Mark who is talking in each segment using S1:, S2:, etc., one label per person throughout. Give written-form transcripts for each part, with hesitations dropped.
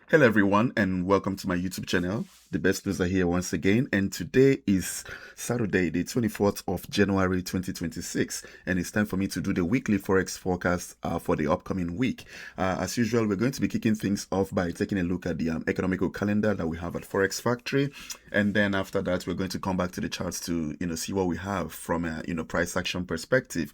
S1: Hello everyone and welcome to my YouTube channel. The best news are here once again, and today is Saturday the 24th of January 2026, and it's time for me to do the weekly Forex forecast for the upcoming week. As usual, we're going to be kicking things off by taking a look at the economical calendar that we have at Forex Factory, and then after that we're going to come back to the charts to see what we have from a price action perspective.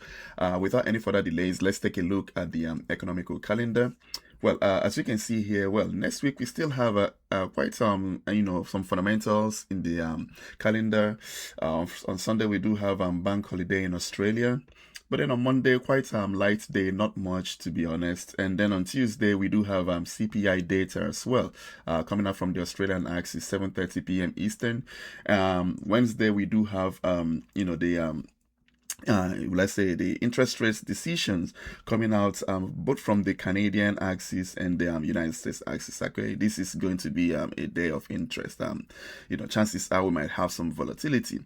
S1: Without any further delays, let's take a look at the economical calendar. Well, as you can see here, next week we still have quite some fundamentals in the calendar. On Sunday we do have bank holiday in Australia, but then on Monday quite light day, not much to be honest. And then on Tuesday we do have CPI data as well, coming up from the Australian axis, 7:30 p.m. Eastern. Wednesday we do have let's say the interest rates decisions coming out both from the Canadian axis and the United States axis. Okay, this is going to be a day of interest. Chances are we might have some volatility.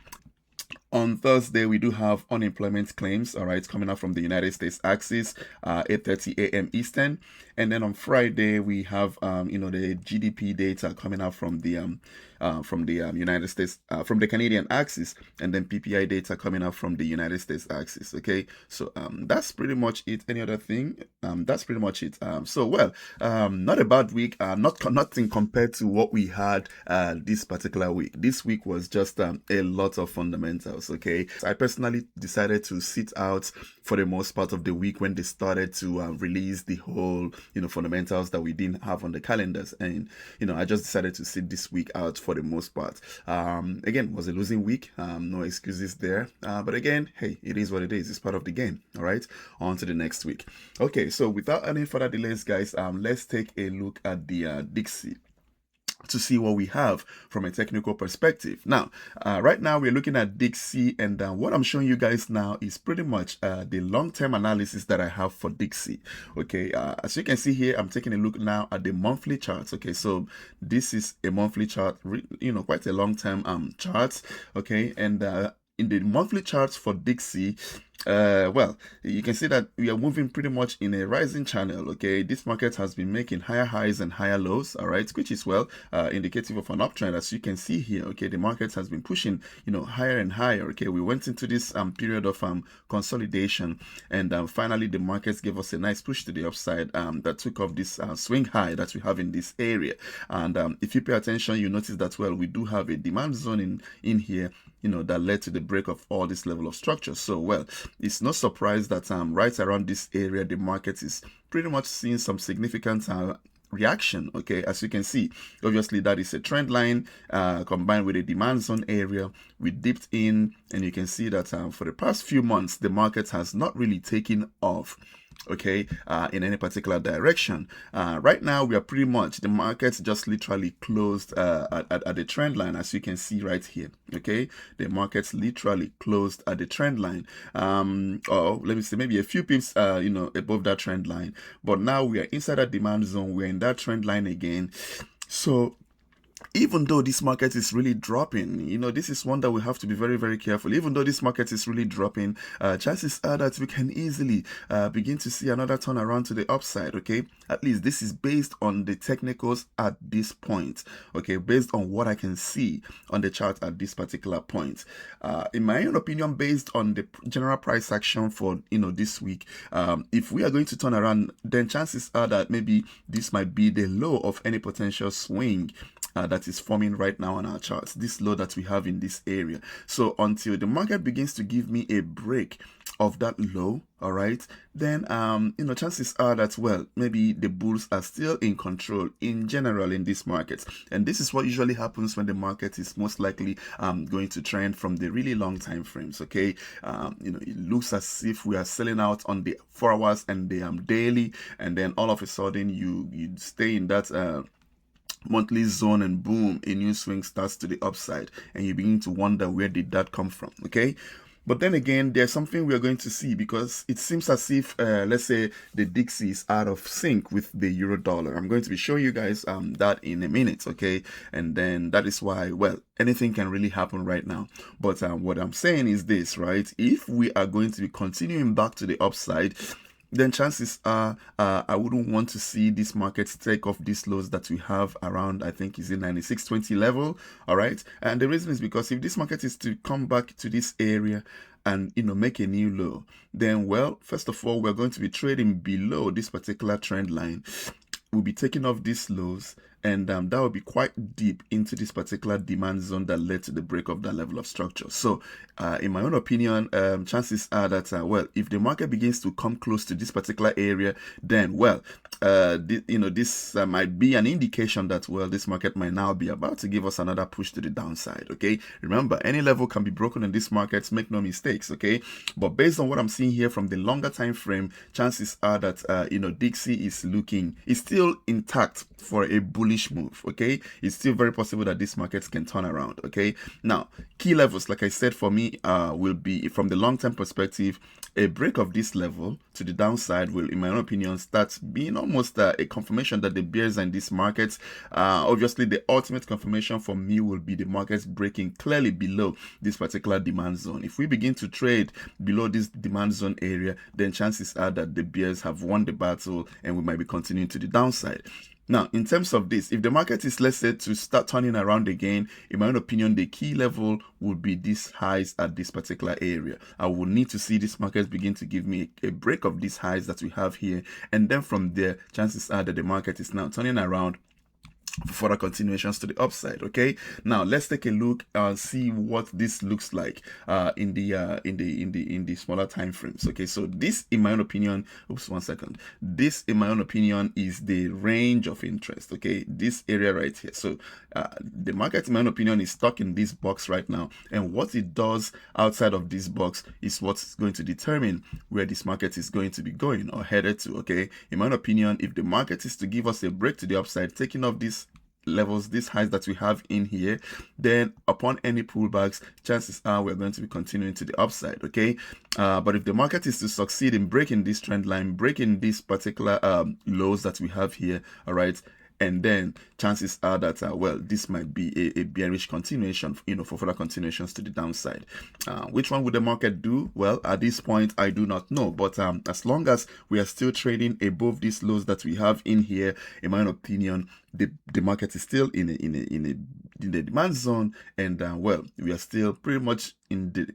S1: On Thursday, we do have unemployment claims, all right, coming out from the United States axis, 8:30 a.m. Eastern. And then on Friday, we have, the GDP data coming out from the United States, from the Canadian axis, and then PPI data coming out from the United States axis. Okay, so that's pretty much it. Any other thing? That's pretty much it. Not a bad week. Nothing compared to what we had this particular week. This week was just a lot of fundamentals. Okay, so I personally decided to sit out for the most part of the week when they started to release the whole fundamentals that we didn't have on the calendars, and I just decided to sit this week out for the most part. Again, it was a losing week, no excuses there, but again, hey, it is what it is. It's part of the game. All right, on to the next week. Okay, so without any further delays, guys, let's take a look at the DXY to see what we have from a technical perspective. Now, right now we're looking at DXY, and what I'm showing you guys now is pretty much the long-term analysis that I have for DXY. Okay, as you can see here, I'm taking a look now at the monthly charts. Okay, so this is a monthly chart, quite a long-term chart. Okay, and in the monthly charts for DXY, you can see that we are moving pretty much in a rising channel. Okay, this market has been making higher highs and higher lows, all right, which is indicative of an uptrend, as you can see here. Okay, the market has been pushing higher and higher. Okay, we went into this period of consolidation, and finally the markets gave us a nice push to the upside that took off this swing high that we have in this area. And if you pay attention, you notice that we do have a demand zone in here that led to the break of all this level of structure. So it's no surprise that right around this area the market is pretty much seeing some significant reaction. Okay, as you can see, obviously that is a trend line combined with a demand zone area. We dipped in, and you can see that for the past few months the market has not really taken off, okay, in any particular direction. Right now we are pretty much, the market just literally closed at the trend line, as you can see right here. Okay, the market's literally closed at the trend line, or let me say maybe a few pips above that trend line, but now we are inside that demand zone. We're in that trend line again. So even though this market is really dropping, this is one that we have to be very, very careful. Even though this market is really dropping, chances are that we can easily begin to see another turnaround to the upside. Okay, at least this is based on the technicals at this point. Okay, based on what I can see on the chart at this particular point. In my own opinion, based on the general price action for this week, if we are going to turn around, then chances are that maybe this might be the low of any potential swing that is forming right now on our charts, this low that we have in this area. So until the market begins to give me a break of that low, all right, then chances are that maybe the bulls are still in control in general in this market. And this is what usually happens when the market is most likely going to trend from the really long time frames. Okay, it looks as if we are selling out on the 4 hours and the daily, and then all of a sudden you stay in that monthly zone, and boom, a new swing starts to the upside, and you begin to wonder, where did that come from? Okay, but then again, there's something we are going to see, because it seems as if let's say the DXY is out of sync with the euro dollar. I'm going to be showing you guys that in a minute. Okay, and then that is why anything can really happen right now. But what I'm saying is this, right? If we are going to be continuing back to the upside, then chances are I wouldn't want to see this market take off these lows that we have around, I think is in 96.20 level. All right, and the reason is because if this market is to come back to this area and make a new low, then, well, first of all, we're going to be trading below this particular trend line. We'll be taking off these lows, and that will be quite deep into this particular demand zone that led to the break of that level of structure. So in my own opinion, chances are that well, if the market begins to come close to this particular area, then, well, this might be an indication that, well, this market might now be about to give us another push to the downside. Okay, remember, any level can be broken in this market, make no mistakes. Okay, but based on what I'm seeing here from the longer time frame, chances are that DXY is still intact for a bullish move. Okay, it's still very possible that this market can turn around. Okay, now key levels, like I said, for me will be, from the long-term perspective, a break of this level to the downside will, in my own opinion, start being almost a confirmation that the bears are in this market. Obviously, the ultimate confirmation for me will be the markets breaking clearly below this particular demand zone. If we begin to trade below this demand zone area, then chances are that the bears have won the battle and we might be continuing to the downside. Now, in terms of this, if the market is, let's say, to start turning around again, in my own opinion, the key level would be these highs at this particular area. I will need to see this market begin to give me a break of these highs that we have here. And then from there, chances are that the market is now turning around for further continuations to the upside. Okay, now let's take a look and see what this looks like in the smaller time frames. Okay, so this, in my own opinion, this, in my own opinion, is the range of interest. Okay, this area right here. So the market, in my own opinion, is stuck in this box right now, and what it does outside of this box is what's going to determine where this market is going to be going or headed to. Okay, in my own opinion, if the market is to give us a break to the upside, taking off these levels, these highs that we have in here, then upon any pullbacks, chances are we're going to be continuing to the upside. Okay, but if the market is to succeed in breaking this trend line, breaking these particular lows that we have here, all right, and then chances are that well, this might be a bearish continuation, for further continuations to the downside. Which one would the market do? Well, at this point, I do not know, but as long as we are still trading above these lows that we have in here, in my own opinion, the market is still in the demand zone, and well, we are still pretty much in the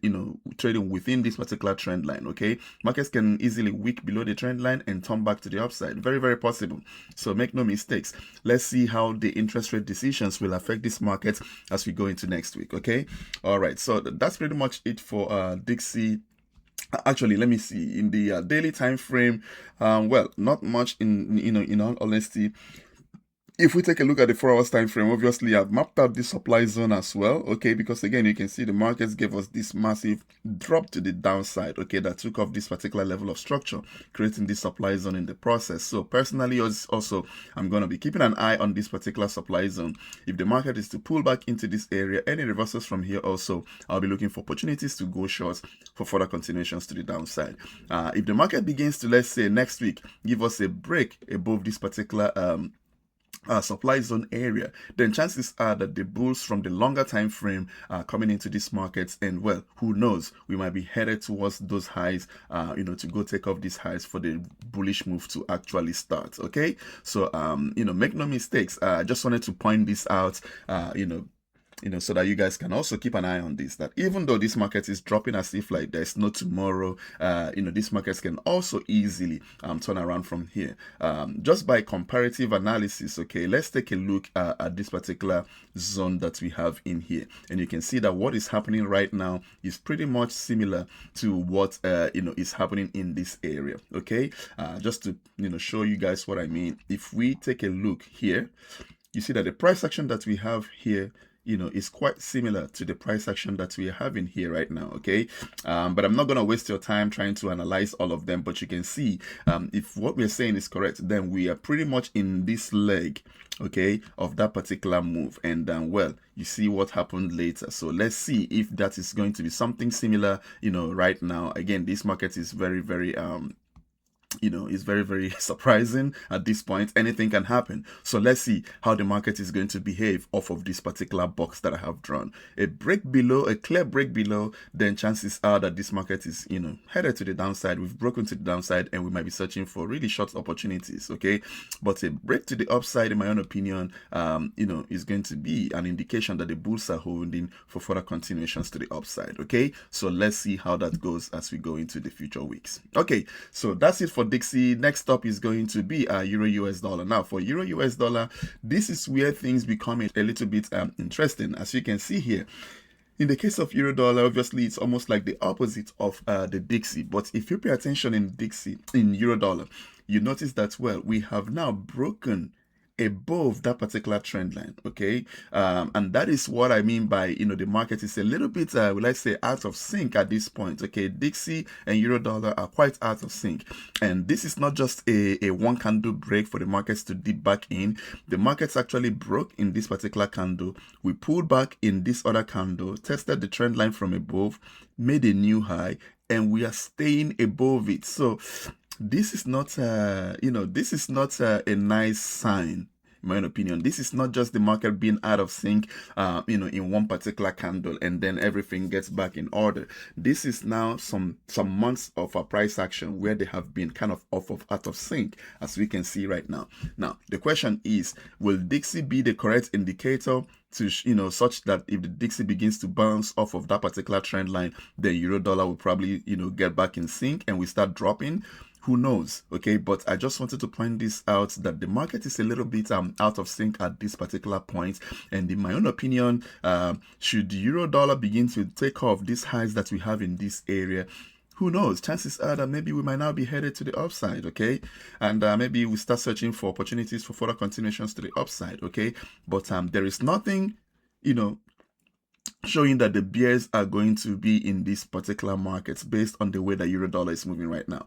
S1: trading within this particular trend line. Okay, markets can easily wick below the trend line and turn back to the upside, very, very possible. So make no mistakes. Let's see how the interest rate decisions will affect this market as we go into next week. Okay, all right, so that's pretty much it for DXY. Actually, let me see in the daily time frame. Well, not much in all honesty. If we take a look at the 4 hours time frame, obviously I've mapped out the supply zone as well. Okay, because again, you can see the markets gave us this massive drop to the downside. Okay, that took off this particular level of structure, creating this supply zone in the process. So personally, also I'm going to be keeping an eye on this particular supply zone. If the market is to pull back into this area, any reversals from here, also I'll be looking for opportunities to go short for further continuations to the downside. If the market begins to, let's say, next week give us a break above this particular supply zone area, then chances are that the bulls from the longer time frame are coming into this market, and well, who knows, we might be headed towards those highs, to go take off these highs for the bullish move to actually start. Okay, so make no mistakes. I just wanted to point this out, so that you guys can also keep an eye on this, that even though this market is dropping as if like there's no tomorrow, these markets can also easily turn around from here, just by comparative analysis. Okay, let's take a look at this particular zone that we have in here, and you can see that what is happening right now is pretty much similar to what is happening in this area. Okay, just to show you guys what I mean, if we take a look here, you see that the price action that we have here is quite similar to the price action that we are having here right now. Okay, but I'm not going to waste your time trying to analyze all of them, but you can see if what we're saying is correct, then we are pretty much in this leg, okay, of that particular move, and well, you see what happened later. So let's see if that is going to be something similar right now. Again, this market is very, very is very, very surprising at this point. Anything can happen. So let's see how the market is going to behave off of this particular box that I have drawn. A break below, a clear break below, then chances are that this market is, headed to the downside. We've broken to the downside and we might be searching for really short opportunities, okay? But a break to the upside, in my own opinion, is going to be an indication that the bulls are holding for further continuations to the upside, okay? So let's see how that goes as we go into the future weeks. Okay, so that's it for Dixie. Next up is going to be Euro US dollar. Now for Euro US dollar, this is where things become a little bit interesting. As you can see here, in the case of Euro dollar, obviously it's almost like the opposite of the Dixie. But if you pay attention in Euro dollar, you notice that, well, we have now broken above that particular trend line, okay? And that is what I mean by, the market is a little bit, let's say, out of sync at this point, okay? Dixie and Euro dollar are quite out of sync. And this is not just a one candle break for the markets to dip back in. The markets actually broke in this particular candle. We pulled back in this other candle, tested the trend line from above, made a new high, and we are staying above it. So this is not, this is not a nice sign, in my own opinion. This is not just the market being out of sync, in one particular candle and then everything gets back in order. This is now some months of a price action where they have been kind of out of sync, as we can see right now. Now, the question is, will Dixie be the correct indicator to, such that if the Dixie begins to bounce off of that particular trend line, then Euro dollar will probably, get back in sync and we start dropping? Who knows? Okay, but I just wanted to point this out, that the market is a little bit out of sync at this particular point. And in my own opinion, should Euro dollar begin to take off these highs that we have in this area, who knows? Chances are that maybe we might now be headed to the upside, okay? And maybe we start searching for opportunities for further continuations to the upside, okay? But there is nothing, showing that the bears are going to be in these particular markets based on the way that Euro dollar is moving right now.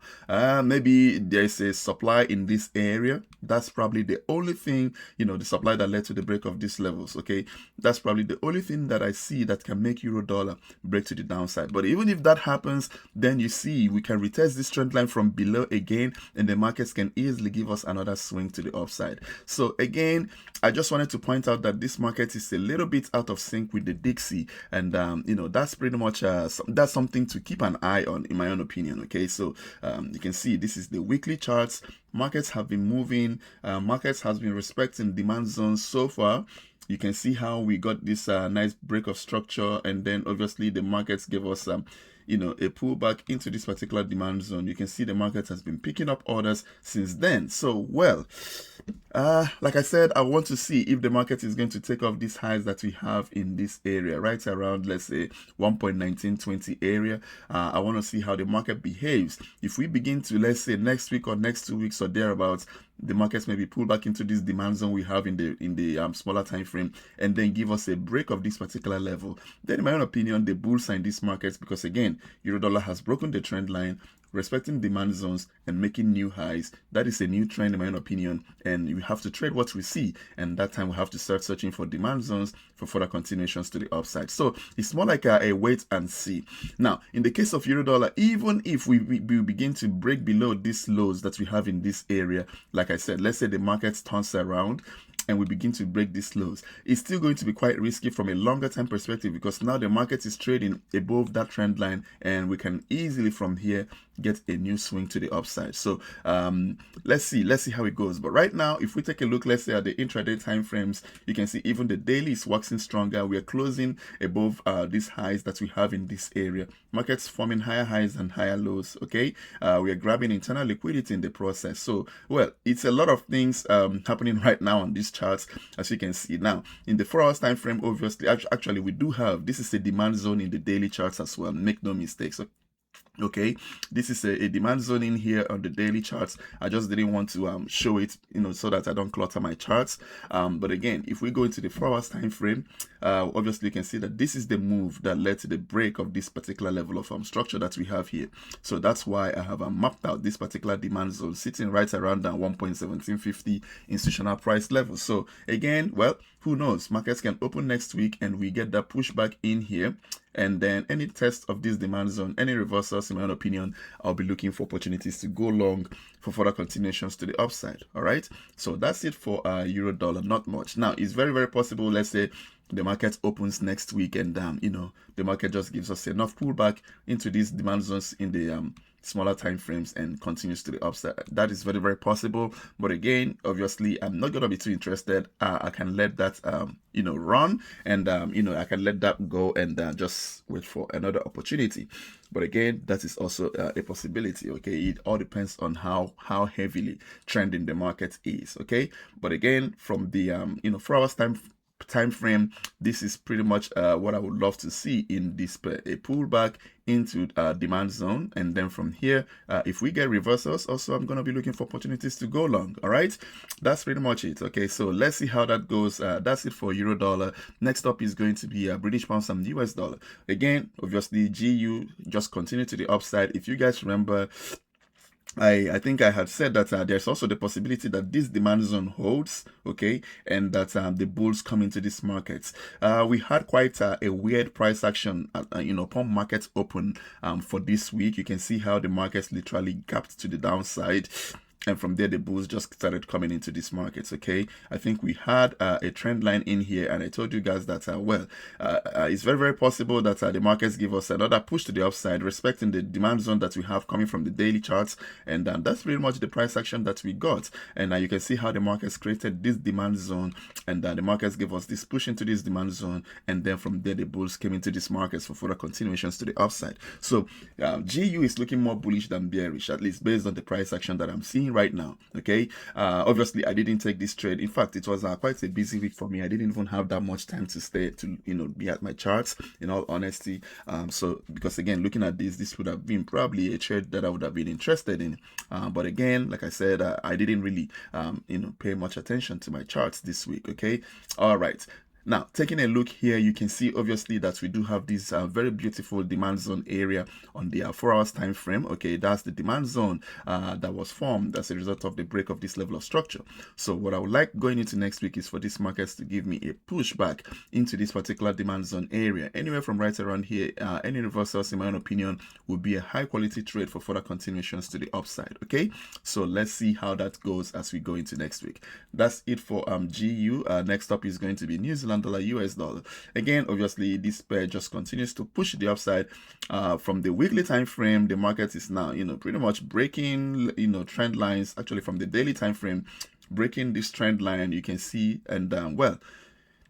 S1: Maybe there's a supply in this area. That's probably the only thing, the supply that led to the break of these levels, okay? That's probably the only thing that I see that can make Euro dollar break to the downside. But even if that happens, then you see we can retest this trend line from below again, and the markets can easily give us another swing to the upside. So again, I just wanted to point out that this market is a little bit out of sync with the Dixie. And that's pretty much that's something to keep an eye on, in my own opinion, okay? So you can see this is the weekly charts. Markets have been moving. Markets has been respecting demand zones so far. You can see how we got this nice break of structure, and then obviously the markets gave us a pullback into this particular demand zone. You can see the market has been picking up orders since then. So, well, like I said, I want to see if the market is going to take off these highs that we have in this area, right around, let's say, 1.1920 area. I want to see how the market behaves. If we begin to, let's say, next week or next 2 weeks or thereabouts, the markets maybe pull back into this demand zone we have in the smaller time frame, and then give us a break of this particular level, then in my own opinion, the bulls are in these markets, because again, Euro dollar has broken the trend line, respecting demand zones and making new highs. That is a new trend, in my own opinion, and you have to trade what we see, and that time we have to start searching for demand zones for further continuations to the upside. So it's more like a wait and see. Now, in the case of Euro dollar, even if we begin to break below these lows that we have in this area, like I said, let's say the market turns around and we begin to break these lows, it's still going to be quite risky from a longer time perspective, because now the market is trading above that trend line, and we can easily from here get a new swing to the upside. So let's see how it goes. But right now, if we take a look, let's say at the intraday time frames, you can see even the daily is waxing stronger. We are closing above these highs that we have in this area. Markets forming higher highs and higher lows, okay? We are grabbing internal liquidity in the process. So, well, it's a lot of things happening right now on these charts, as you can see. Now, in the 4 hours time frame, obviously, actually, we do have, this is a demand zone in the daily charts as well. Make no mistakes. Okay, this is a demand zone in here on the daily charts. I just didn't want to show it, so that I don't clutter my charts. But again, if we go into the 4 hours time frame, obviously you can see that this is the move that led to the break of this particular level of structure that we have here. So that's why I have mapped out this particular demand zone sitting right around that 1.1750 institutional price level. So again, well, who knows? Markets can open next week and we get that pushback in here, and then any test of this demand zone, any reversals, in my own opinion, I'll be looking for opportunities to go long for further continuations to the upside. All right, so that's it for euro dollar. Not much. Now it's very, very possible, let's say the market opens next week and the market just gives us enough pullback into these demand zones in the smaller time frames and continues to the upside. That is very, very possible, but again, obviously I'm not going to be too interested. I can let that run, and I can let that go and just wait for another opportunity. But again, that is also a possibility. Okay, it all depends on how heavily trending the market is. Okay, but again, from the 4 hours time frame, this is pretty much what I would love to see in this a pullback into demand zone, and then from here, if we get reversals, also I'm going to be looking for opportunities to go long. All right, that's pretty much it. Okay, so let's see how that goes. That's it for euro dollar. Next up is going to be British pounds and US dollar. Again, obviously GU just continue to the upside. If you guys remember, I think I had said that there's also the possibility that this demand zone holds, okay, and that the bulls come into this market. We had quite a weird price action, upon market open for this week. You can see how the markets literally gapped to the downside. And from there, the bulls just started coming into these markets, okay? I think we had a trend line in here, and I told you guys that, it's very, very possible that the markets give us another push to the upside, respecting the demand zone that we have coming from the daily charts. And that's pretty much the price action that we got. And you can see how the markets created this demand zone, and the markets gave us this push into this demand zone. And then from there, the bulls came into these markets for further continuations to the upside. So GU is looking more bullish than bearish, at least based on the price action that I'm seeing right now. Okay, obviously I didn't take this trade. In fact, it was quite a busy week for me. I didn't even have that much time to stay to be at my charts, in all honesty. So because again, looking at this would have been probably a trade that I would have been interested in, but again, like I said, I didn't really pay much attention to my charts this week. Okay, all right. Now, taking a look here, you can see obviously that we do have this very beautiful demand zone area on the 4 hours time frame. Okay, that's the demand zone that was formed as a result of the break of this level of structure. So what I would like going into next week is for these markets to give me a pushback into this particular demand zone area. Anywhere from right around here, any reversals, in my own opinion, would be a high quality trade for further continuations to the upside. Okay, so let's see how that goes as we go into next week. That's it for GU. Next up is going to be New Zealand dollar, US dollar. Again, obviously this pair just continues to push the upside. From the weekly time frame, the market is now pretty much breaking trend lines. Actually, from the daily time frame, breaking this trend line, you can see. And well,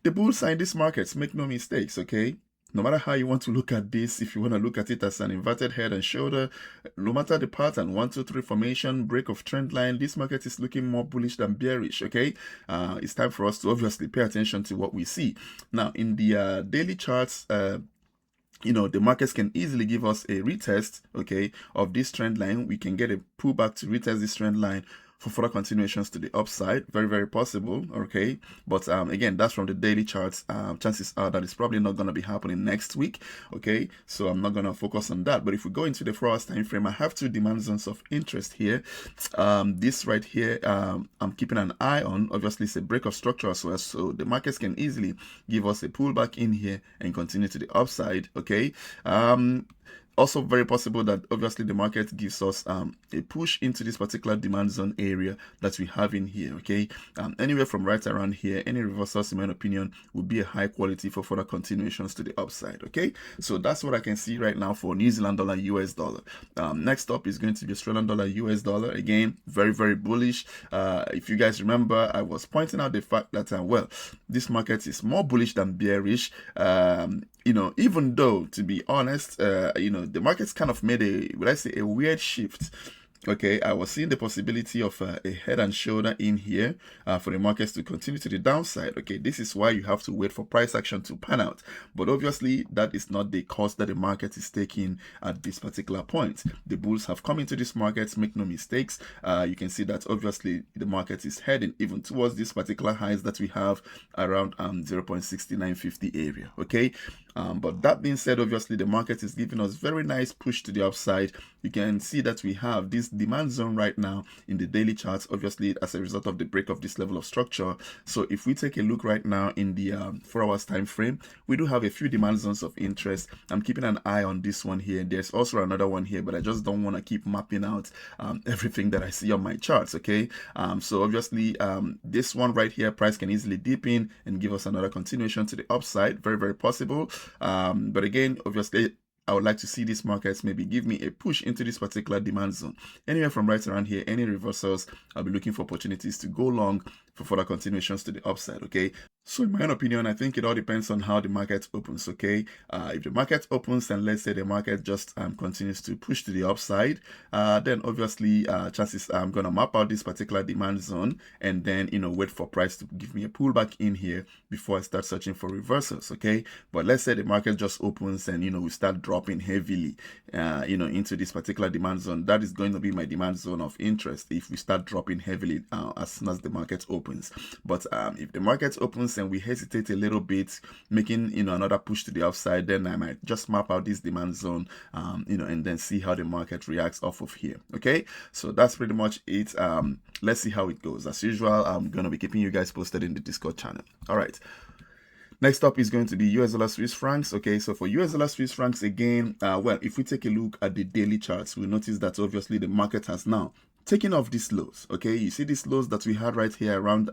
S1: the bulls are in these markets, make no mistakes. Okay, no matter how you want to look at this, if you want to look at it as an inverted head and shoulder, no matter the pattern, 1, 2, 3 formation, break of trend line, this market is looking more bullish than bearish. Okay, it's time for us to obviously pay attention to what we see. Now, in the daily charts, the markets can easily give us a retest, okay, of this trend line. We can get a pullback to retest this trend line for further continuations to the upside. Very, very possible. Okay, but again, that's from the daily charts. Chances are that it's probably not going to be happening next week. Okay, so I'm not going to focus on that. But if we go into the 4 hours time frame, I have 2 demand zones of interest here. This right here, I'm keeping an eye on. Obviously, it's a break of structure as well, so the markets can easily give us a pullback in here and continue to the upside. Okay, also very possible that obviously the market gives us a push into this particular demand zone area that we have in here. Okay, anywhere from right around here, any reversals, in my opinion, would be a high quality for further continuations to the upside. Okay, so that's what I can see right now for New Zealand dollar, US dollar. Next up is going to be Australian dollar, US dollar. Again, very, very bullish. If you guys remember, I was pointing out the fact that well, this market is more bullish than bearish. Even though, to be honest, the market's kind of made a weird shift. Okay, I was seeing the possibility of a head and shoulder in here for the markets to continue to the downside. Okay, this is why you have to wait for price action to pan out. But obviously, that is not the course that the market is taking at this particular point. The bulls have come into this market, make no mistakes. You can see that obviously the market is heading even towards this particular highs that we have around 0.6950 area. Okay, but that being said, obviously the market is giving us very nice push to the upside. You can see that we have this demand zone right now in the daily charts, obviously as a result of the break of this level of structure. So if we take a look right now in the 4 hours time frame, we do have a few demand zones of interest. I'm keeping an eye on this one here. There's also another one here, but I just don't want to keep mapping out everything that I see on my charts. Okay, so obviously this one right here, price can easily dip in and give us another continuation to the upside. Very, very possible. But again, obviously I would like to see these markets maybe give me a push into this particular demand zone. Anywhere from right around here, any reversals, I'll be looking for opportunities to go long for further continuations to the upside. Okay, so in my own opinion, I think it all depends on how the market opens. Okay, if the market opens and let's say the market just continues to push to the upside, then obviously chances I'm gonna map out this particular demand zone and then wait for price to give me a pullback in here before I start searching for reversals. Okay, but let's say the market just opens and we start dropping heavily into this particular demand zone. That is going to be my demand zone of interest if we start dropping heavily as soon as the market opens. But if the market opens and we hesitate a little bit, making another push to the upside, then I might just map out this demand zone and then see how the market reacts off of here. Okay, so that's pretty much it. Let's see how it goes. As usual, I'm gonna be keeping you guys posted in the Discord channel. All right, next up is going to be US dollar Swiss francs. Okay, so for US dollar Swiss francs again, well, if we take a look at the daily charts, we'll notice that obviously the market has now taken off these lows. Okay, you see these lows that we had right here around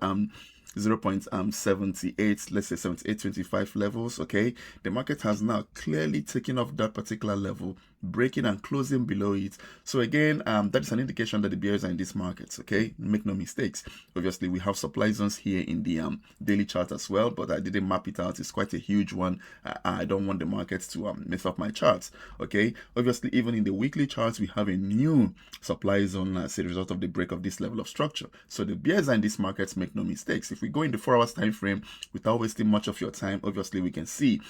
S1: 0.78, let's say 78.25 levels. Okay, the market has now clearly taken off that particular level, breaking and closing below it. So again, that is an indication that the bears are in these markets. Okay, make no mistakes. Obviously we have supply zones here in the daily chart as well, but I didn't map it out. It's quite a huge one. I don't want the markets to mess up my charts. Okay, obviously even in the weekly charts we have a new supply zone as a result of the break of this level of structure. So the bears are in these markets, make no mistakes. If we go in the 4 hours time frame without wasting much of your time, obviously we can see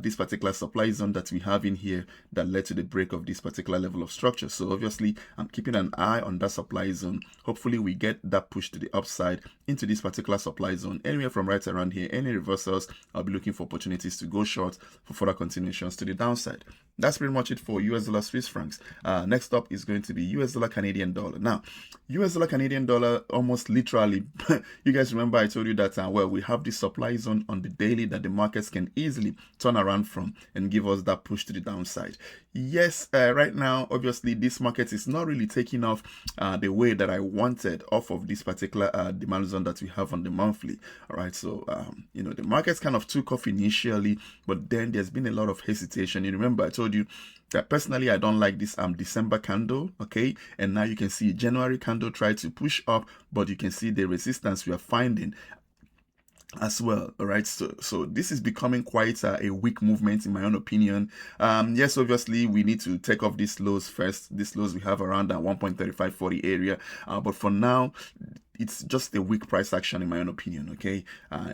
S1: this particular supply zone that we have in here that led to the break of this particular level of structure. So obviously I'm keeping an eye on that supply zone. Hopefully we get that push to the upside into this particular supply zone. Anywhere from right around here, any reversals, I'll be looking for opportunities to go short for further continuations to the downside. That's pretty much it for US dollar Swiss francs. Next up is going to be US dollar Canadian dollar. Now, US dollar Canadian dollar, almost literally, you guys remember I told you that, well, we have this supply zone on the daily that the markets can easily turn around from and give us that push to the downside. Yes, right now, obviously, this market is not really taking off the way that I wanted off of this particular demand zone that we have on the monthly. All right, so, the markets kind of took off initially, but then there's been a lot of hesitation. You remember I told you that personally I don't like this December candle. Okay, and now you can see January candle try to push up, but you can see the resistance we are finding as well. All right, so this is becoming quite a weak movement in my own opinion. Yes, obviously we need to take off these lows first. These lows we have around that 1.3540 area, but for now it's just a weak price action in my own opinion. Okay,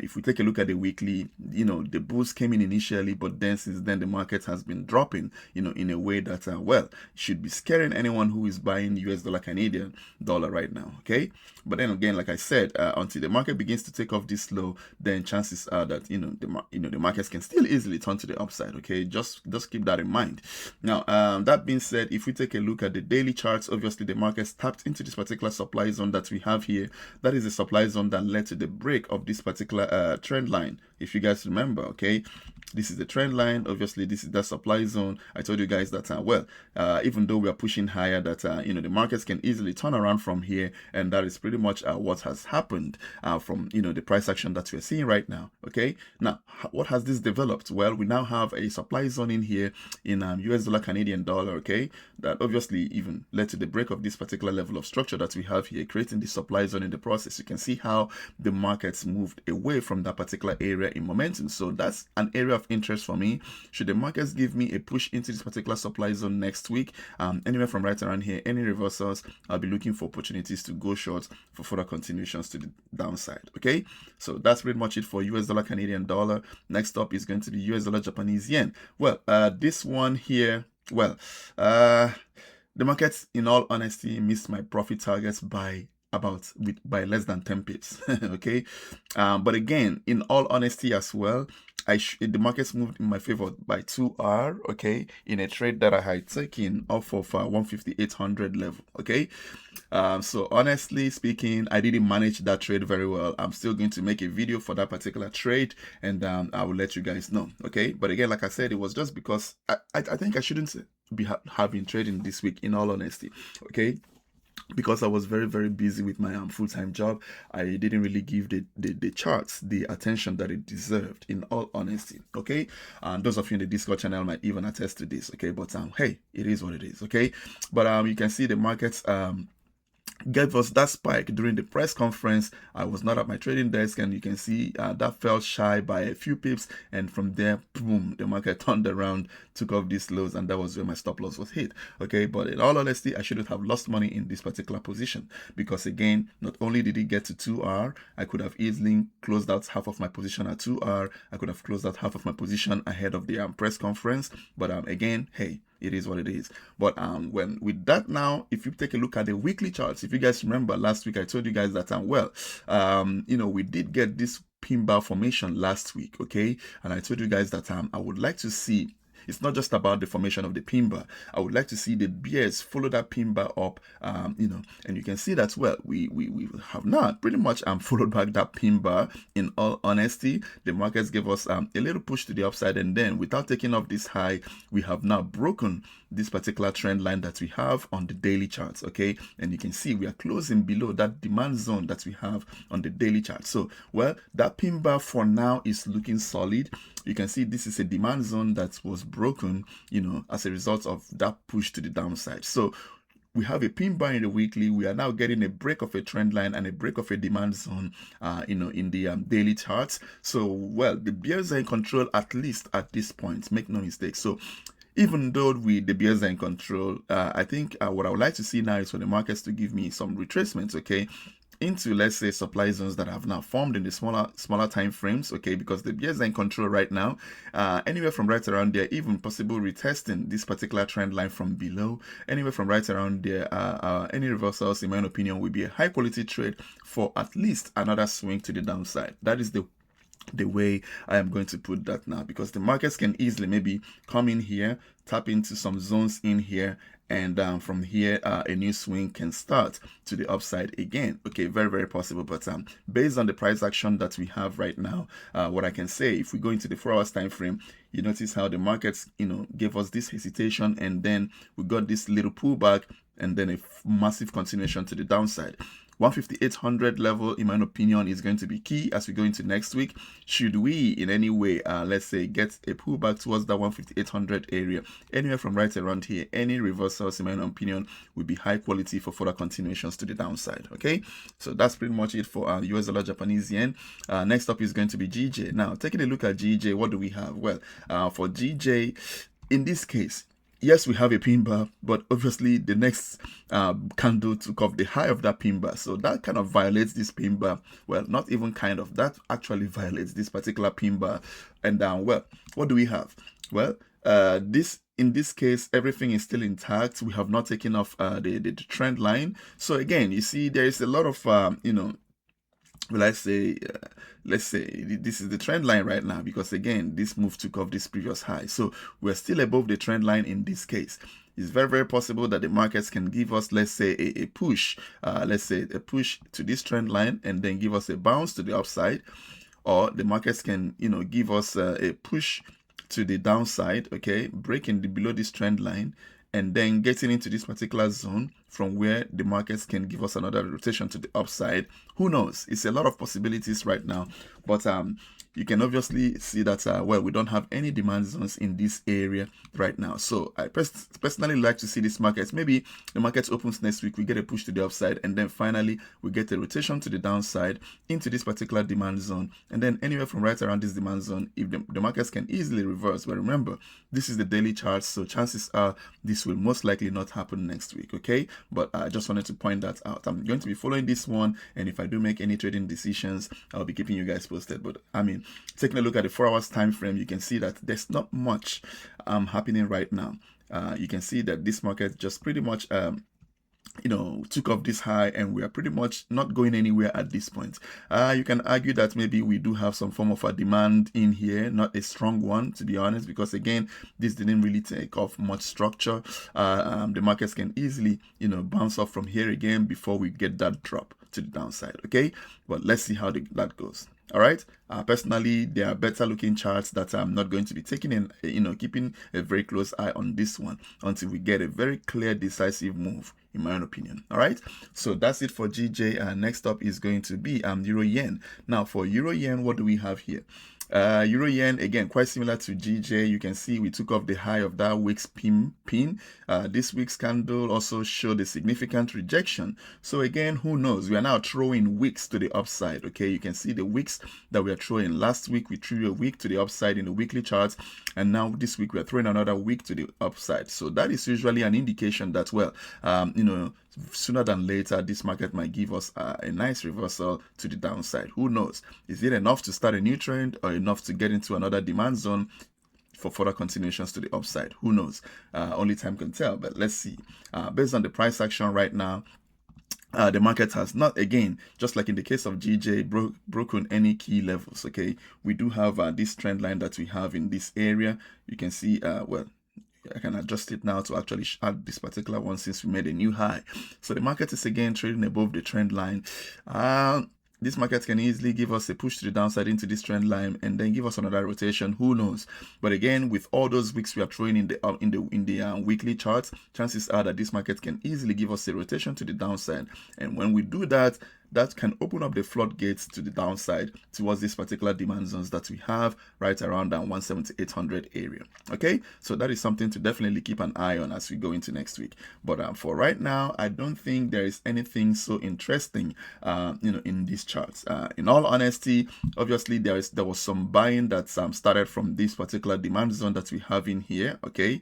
S1: if we take a look at the weekly, the bulls came in initially, but then since then the market has been dropping in a way that well, should be scaring anyone who is buying US dollar Canadian dollar right now. Okay, but then again, like I said, until the market begins to take off this low, then chances are that the markets can still easily turn to the upside. Okay, just keep that in mind. Now that being said, if we take a look at the daily charts, obviously the market's tapped into this particular supply zone that we have here. That is the supply zone that led to the break of this particular trend line, if you guys remember. Okay, this is the trend line. Obviously this is that supply zone. I told you guys that well, even though we are pushing higher, that the markets can easily turn around from here, and that is pretty much what has happened from the price action that we're seeing right now. Okay, now what has this developed? Well, we now have a supply zone in here in US dollar Canadian dollar. Okay, that obviously even led to the break of this particular level of structure that we have here, creating the supply zone in the process. You can see how the markets moved away from that particular area in momentum. So that's an area of interest for me. Should the markets give me a push into this particular supply zone next week, anywhere from right around here, any reversals, I'll be looking for opportunities to go short for further continuations to the downside. Okay, so that's pretty much it for US dollar Canadian dollar. Next up is going to be US dollar Japanese yen. Well, this one here, well, the markets, in all honesty, missed my profit targets by less than 10 pips. Okay, but again, in all honesty as well, the markets moved in my favor by 2R, okay, in a trade that I had taken off of 15800 level, okay. So honestly speaking, I didn't manage that trade very well. I'm still going to make a video for that particular trade, and I will let you guys know, okay. But again, like I said, it was just because I think I shouldn't be having trading this week, in all honesty, okay, because I was very, very busy with my full-time job. I didn't really give the charts the attention that it deserved, in all honesty, okay. And those of you in the Discord channel might even attest to this, okay. But hey, it is what it is, okay. But you can see the markets gave us that spike during the press conference. I was not at my trading desk, and you can see that fell shy by a few pips, and from there, boom, the market turned around, took off these lows, and that was where my stop loss was hit, okay. But in all honesty, I shouldn't have lost money in this particular position, because again, not only did it get to 2R, I could have easily closed out half of my position at 2R. I could have closed out half of my position ahead of the press conference, but again, hey, it is what it is. But when with that now, if you take a look at the weekly charts, if you guys remember last week, I told you guys that you know, we did get this pin bar formation last week, okay, and I told you guys that I would like to see, it's not just about the formation of the pin bar. I would like to see the bears follow that pin bar up, you know, and you can see that, well, we have not pretty much followed back that pin bar. In all honesty, the markets gave us a little push to the upside, and then without taking off this high, we have now broken this particular trend line that we have on the daily charts, okay. And you can see we are closing below that demand zone that we have on the daily chart. So, well, that pin bar for now is looking solid. You can see this is a demand zone that was broken, you know, as a result of that push to the downside. So we have a pin bar in the weekly. We are now getting a break of a trend line and a break of a demand zone, you know, in the daily charts. So, well, the bears are in control, at least at this point, make no mistake. So even though the bears are in control, I think what I would like to see now is for the markets to give me some retracements, okay, into, let's say, supply zones that have now formed in the smaller time frames, okay, because the bears are in control right now, anywhere from right around there, even possible retesting this particular trend line from below, anywhere from right around there, any reversals, in my own opinion, will be a high quality trade for at least another swing to the downside. That is the way I am going to put that now, because the markets can easily maybe come in here, tap into some zones in here, and from here a new swing can start to the upside again, okay. Very, very possible. But based on the price action that we have right now, what I can say, if we go into the 4 hours time frame, you notice how the markets, you know, gave us this hesitation, and then we got this little pullback, and then a massive continuation to the downside. 15800 level, in my opinion, is going to be key as we go into next week. Should we in any way, let's say, get a pullback towards that 15800 area, anywhere from right around here, any reversals, in my opinion, will be high quality for further continuations to the downside, okay. So that's pretty much it for US dollar Japanese yen. Next up is going to be GJ. Now, taking a look at GJ, what do we have? Well, for GJ, in this case, yes, we have a pin bar, but obviously the next candle took off the high of that pin bar. So that kind of violates this pin bar. Well, not even kind of, that actually violates this particular pin bar. And well, what do we have? Well, in this case, everything is still intact. We have not taken off the trend line. So again, you see, there is a lot of, you know, let's say this is the trend line right now, because again, this move took off this previous high. So we're still above the trend line in this case. It's very, very possible that the markets can give us, let's say, a push, let's say a push to this trend line, and then give us a bounce to the upside, or the markets can, you know, give us a push to the downside, okay, breaking below this trend line, and then getting into this particular zone from where the markets can give us another rotation to the upside. Who knows? It's a lot of possibilities right now, but you can obviously see that, well, we don't have any demand zones in this area right now. So I personally like to see this market. Maybe the market opens next week, we get a push to the upside, and then finally we get a rotation to the downside into this particular demand zone. And then anywhere from right around this demand zone, if the markets can easily reverse. But remember, this is the daily chart, so chances are this will most likely not happen next week, okay? But I just wanted to point that out. I'm going to be following this one, and if I do make any trading decisions, I'll be keeping you guys posted. But I mean, taking a look at the 4 hours time frame, you can see that there's not much happening right now. You can see that this market just pretty much took off this high, and we are pretty much not going anywhere at this point. You can argue that maybe we do have some form of a demand in here, not a strong one, to be honest, because again, this didn't really take off much structure. The markets can easily, bounce off from here again before we get that drop to the downside. Okay, but let's see how that goes. All right. Personally, there are better looking charts that I'm not going to be taking in, keeping a very close eye on this one until we get a very clear, decisive move, in my own opinion. All right. So that's it for GJ. Next up is going to be Euro Yen. Now for Euro Yen, what do we have here? Euro Yen, again, quite similar to GJ. You can see we took off the high of that week's pin. This week's candle also showed a significant rejection. So again, who knows? We are now throwing wicks to the upside. Okay, you can see the wicks that we are throwing. Last week we threw a wick to the upside in the weekly charts, and now this week we are throwing another wick to the upside. So that is usually an indication that, well, sooner than later, this market might give us a nice reversal to the downside. Who knows? Is it enough to start a new trend or enough to get into another demand zone for further continuations to the upside? Who knows? Only time can tell, but let's see. Based on the price action right now, the market has not, again, just like in the case of GJ, broken any key levels. Okay, we do have this trend line that we have in this area. You can see, well, I can adjust it now to actually add this particular one since we made a new high. So the market is again trading above the trend line. This market can easily give us a push to the downside into this trend line and then give us another rotation. Who knows? But again, with all those wicks we are throwing in the weekly charts, chances are that this market can easily give us a rotation to the downside. And when we do that, that can open up the floodgates to the downside towards this particular demand zones that we have right around that 17800 area. Okay, so that is something to definitely keep an eye on as we go into next week. But for right now, I don't think there is anything so interesting, in these charts. In all honesty, obviously there was some buying that started from this particular demand zone that we have in here. Okay.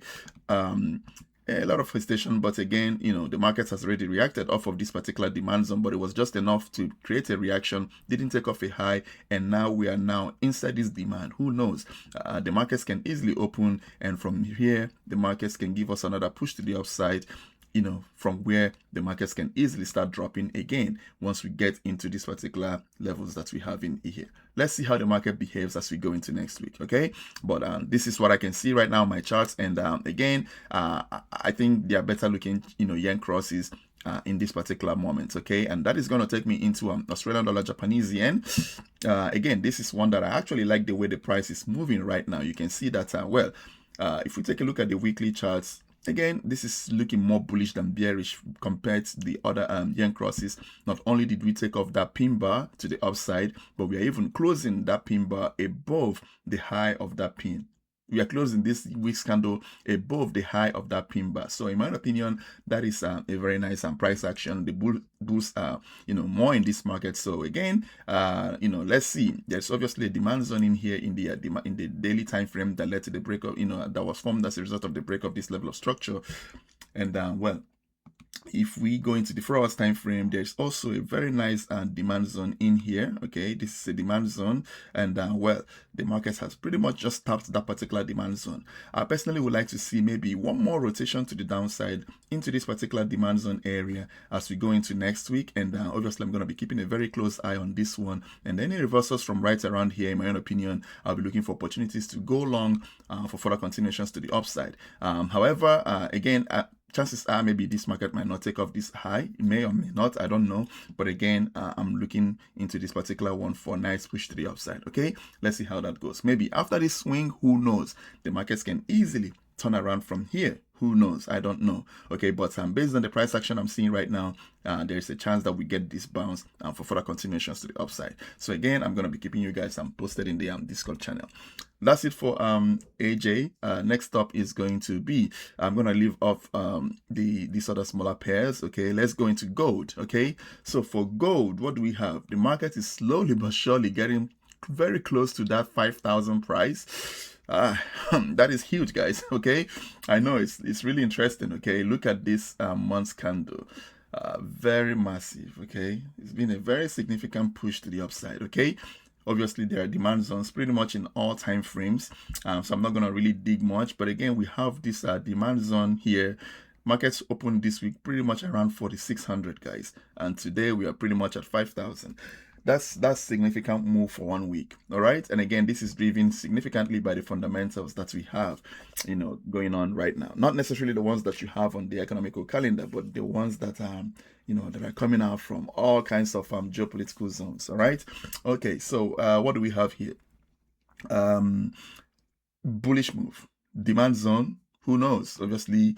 S1: A lot of hesitation, but again, the market has already reacted off of this particular demand zone, but it was just enough to create a reaction, didn't take off a high, and now we are now inside this demand. Who knows? The markets can easily open, and from here, the markets can give us another push to the upside, from where the markets can easily start dropping again once we get into these particular levels that we have in here. Let's see how the market behaves as we go into next week, okay? But this is what I can see right now on my charts, and again, I think they are better looking, yen crosses in this particular moment, okay? And that is going to take me into Australian dollar, Japanese yen. Again, this is one that I actually like the way the price is moving right now. You can see that, if we take a look at the weekly charts, again, this is looking more bullish than bearish compared to the other yen crosses. Not only did we take off that pin bar to the upside, but we are even closing that pin bar above the high of that pin. We are closing this week's candle above the high of that pin bar. So in my opinion, that is a very nice price action. The bulls are, more in this market. So again, let's see. There's obviously a demand zone in here in the daily time frame that led to the break of, that was formed as a result of the break of this level of structure. And well, if we go into the 4 hours time frame, there's also a very nice demand zone in here. Okay, this is a demand zone, and well, the market has pretty much just tapped that particular demand zone. I personally would like to see maybe one more rotation to the downside into this particular demand zone area as we go into next week. And obviously, I'm going to be keeping a very close eye on this one. And any reversals from right around here, in my own opinion, I'll be looking for opportunities to go long for further continuations to the upside. However, again, chances are maybe this market might not take off this high. It may or may not, I don't know. But again, I'm looking into this particular one for a nice push to the upside. Okay, let's see how that goes. Maybe after this swing, who knows? The markets can easily turn around from here. Who knows? I don't know. Okay, but based on the price action I'm seeing right now, there's a chance that we get this bounce for further continuations to the upside. So again, I'm going to be keeping you guys posted in the Discord channel. That's it for AJ. Next up is going to be, I'm going to leave off these other smaller pairs. Okay, let's go into gold. Okay, so for gold, what do we have? The market is slowly but surely getting very close to that 5,000 price. That is huge, guys. Okay, I know it's really interesting. Okay, look at this month's candle. Very massive. Okay, it's been a very significant push to the upside. Okay, obviously there are demand zones pretty much in all time frames, so I'm not going to really dig much, but again, we have this demand zone here markets opened this week pretty much around 4,600, guys, and today we are pretty much at 5,000. That's significant move for 1 week. All right, and again, this is driven significantly by the fundamentals that we have, going on right now. Not necessarily the ones that you have on the economical calendar, but the ones that that are coming out from all kinds of geopolitical zones. All right, okay, so what do we have here? Bullish move, demand zone. Who knows? Obviously,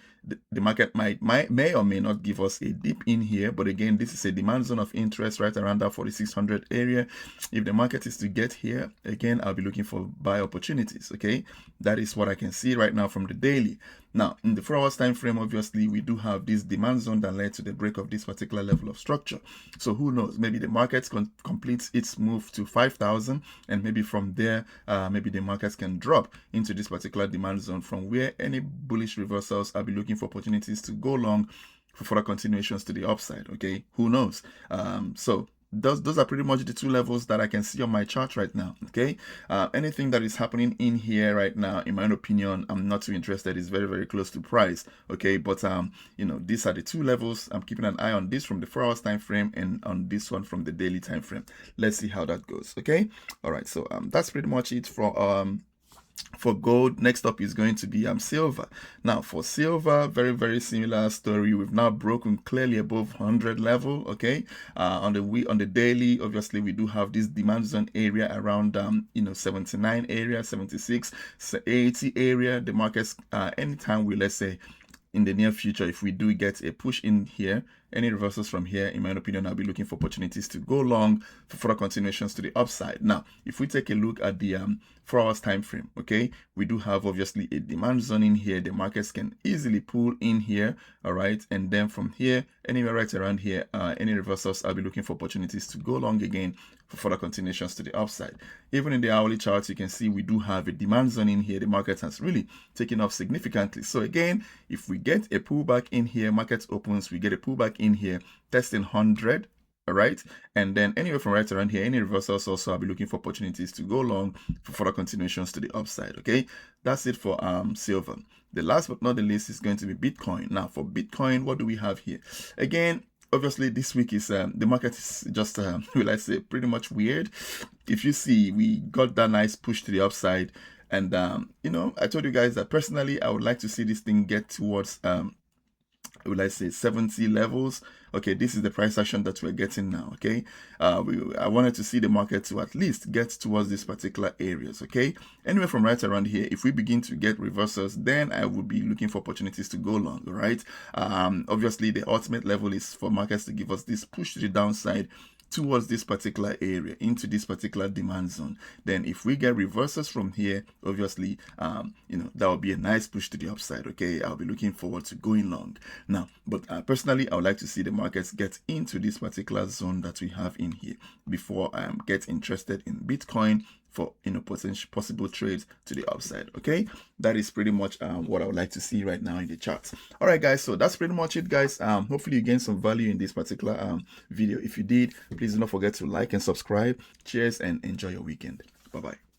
S1: the market may or may not give us a dip in here, but again, this is a demand zone of interest right around that 4,600 area. If the market is to get here, again, I'll be looking for buy opportunities. Okay, that is what I can see right now from the daily. Now, in the 4 hours time frame, obviously, we do have this demand zone that led to the break of this particular level of structure. So who knows? Maybe the market completes its move to 5,000, and maybe from there, maybe the markets can drop into this particular demand zone, from where any bullish reversals, I'll be looking for opportunities to go long for further continuations to the upside. Okay, who knows? So those are pretty much the two levels that I can see on my chart right now. Okay, anything that is happening in here right now, in my own opinion, I'm not too interested. It's very, very close to price. Okay, but these are the two levels. I'm keeping an eye on this from the 4 hours time frame, and on this one from the daily time frame. Let's see how that goes. Okay, all right, so that's pretty much it for gold. Next up is going to be silver. Now for silver, very, very similar story. We've now broken clearly above 100 level. Okay, on the daily, obviously we do have this demand zone area around 79 area, 76, 80 area. The markets anytime we, let's say, in the near future, if we do get a push in here, any reversals from here, in my opinion, I'll be looking for opportunities to go long for further continuations to the upside. Now, if we take a look at the 4 hours time frame, okay, we do have obviously a demand zone in here. The markets can easily pull in here, all right, and then from here, anywhere right around here, any reversals, I'll be looking for opportunities to go long again for further continuations to the upside. Even in the hourly chart, you can see we do have a demand zone in here. The market has really taken off significantly. So again, if we get a pullback in here, market opens, we get a pullback in here, testing 100, all right, and then anywhere from right around here, any reversals also, I'll be looking for opportunities to go long for further continuations to the upside. Okay, that's it for silver. The last but not the least is going to be Bitcoin. Now for Bitcoin, what do we have here? Again, obviously this week is the market is just will I say pretty much weird. If you see, we got that nice push to the upside, and I told you guys that personally I would like to see this thing get towards will I say 70 levels. Okay, this is the price action that we're getting now. Okay, I wanted to see the market to at least get towards these particular areas. Okay, anyway, from right around here, if we begin to get reversals, then I would be looking for opportunities to go long. All right, obviously the ultimate level is for markets to give us this push to the downside towards this particular area, into this particular demand zone. Then if we get reversals from here, obviously that will be a nice push to the upside. Okay, I'll be looking forward to going long now, but personally I would like to see the markets get into this particular zone that we have in here before I get interested in Bitcoin for potential possible trades to the upside. Okay, that is pretty much what I would like to see right now in the charts. All right, guys, so that's pretty much it, guys. Hopefully you gained some value in this particular video. If you did, please do not forget to like and subscribe. Cheers and enjoy your weekend. Bye bye.